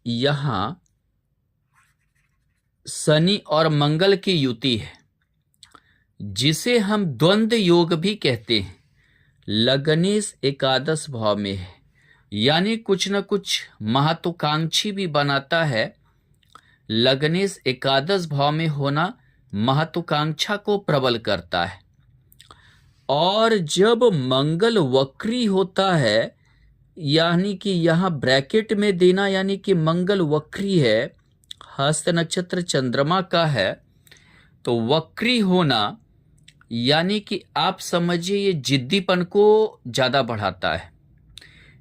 यहाँ शनि और मंगल की युति है, जिसे हम द्वंद्व योग भी कहते हैं। लग्नेश एकादश भाव में है, यानी कुछ न कुछ महत्वाकांक्षी भी बनाता है। लग्नेश एकादश भाव में होना महत्वाकांक्षा को प्रबल करता है। और जब मंगल वक्री होता है, यानी कि यहाँ ब्रैकेट में देना, यानी कि मंगल वक्री है, हस्त नक्षत्र चंद्रमा का है, तो वक्री होना यानी कि आप समझिए ये जिद्दीपन को ज्यादा बढ़ाता है।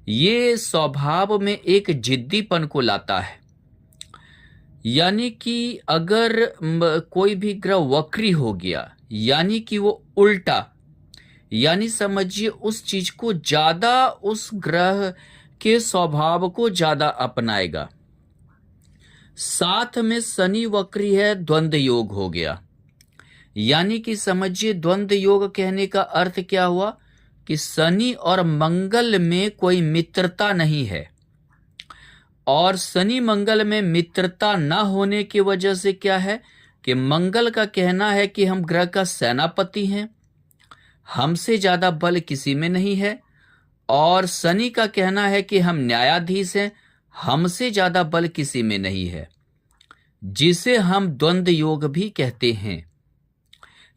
ये स्वभाव में एक जिद्दीपन को लाता है। यानी कि अगर कोई भी ग्रह वक्री हो गया, यानी कि वो उल्टा, यानी समझिए उस चीज को ज्यादा, उस ग्रह के स्वभाव को ज्यादा अपनाएगा। साथ में शनि वक्री है, द्वंद्व योग हो गया। यानी कि समझिए द्वंद्व योग कहने का अर्थ क्या हुआ कि शनि और मंगल में कोई मित्रता नहीं है। और शनि मंगल में मित्रता न होने की वजह से क्या है कि मंगल का कहना है कि हम ग्रह का सेनापति हैं, हमसे ज्यादा बल किसी में नहीं है। और शनि का कहना है कि हम न्यायाधीश हैं, हमसे ज्यादा बल किसी में नहीं है, जिसे हम द्वंद्व योग भी कहते हैं।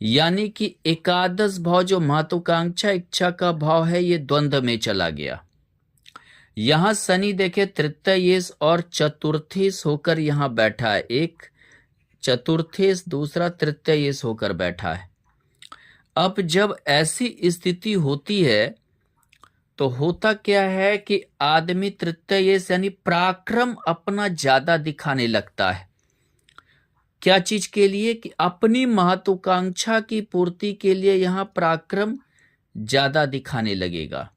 यानी कि एकादश भाव जो महत्वाकांक्षा इच्छा का भाव है, ये द्वंद्व में चला गया। यहां शनि देखे तृतीयेश और चतुर्थेश होकर यहां बैठा है, एक चतुर्थेश दूसरा तृतीयेश होकर बैठा है। अब जब ऐसी स्थिति होती है तो होता क्या है कि आदमी तृतीयेश यानी पराक्रम अपना ज्यादा दिखाने लगता है। क्या चीज के लिए? कि अपनी महत्वाकांक्षा की पूर्ति के लिए यहां पराक्रम ज्यादा दिखाने लगेगा।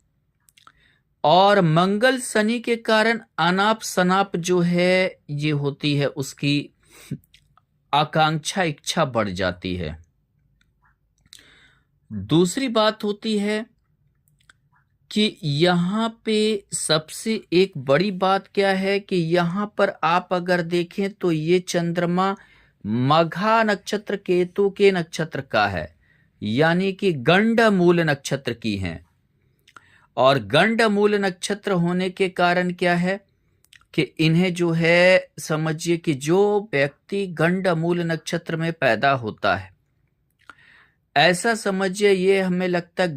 और मंगल शनि के कारण अनाप शनाप जो है ये होती है, उसकी आकांक्षा इच्छा बढ़ जाती है। दूसरी बात होती है कि यहां पे सबसे एक बड़ी बात क्या है कि यहां पर आप अगर देखें तो ये चंद्रमा मघा नक्षत्र केतु के नक्षत्र का है, यानी कि गंडमूल नक्षत्र की हैं। और गंडमूल नक्षत्र होने के कारण क्या है कि इन्हें जो है समझिए कि जो व्यक्ति गंडमूल नक्षत्र में पैदा होता है, ऐसा समझिए ये हमें लगता है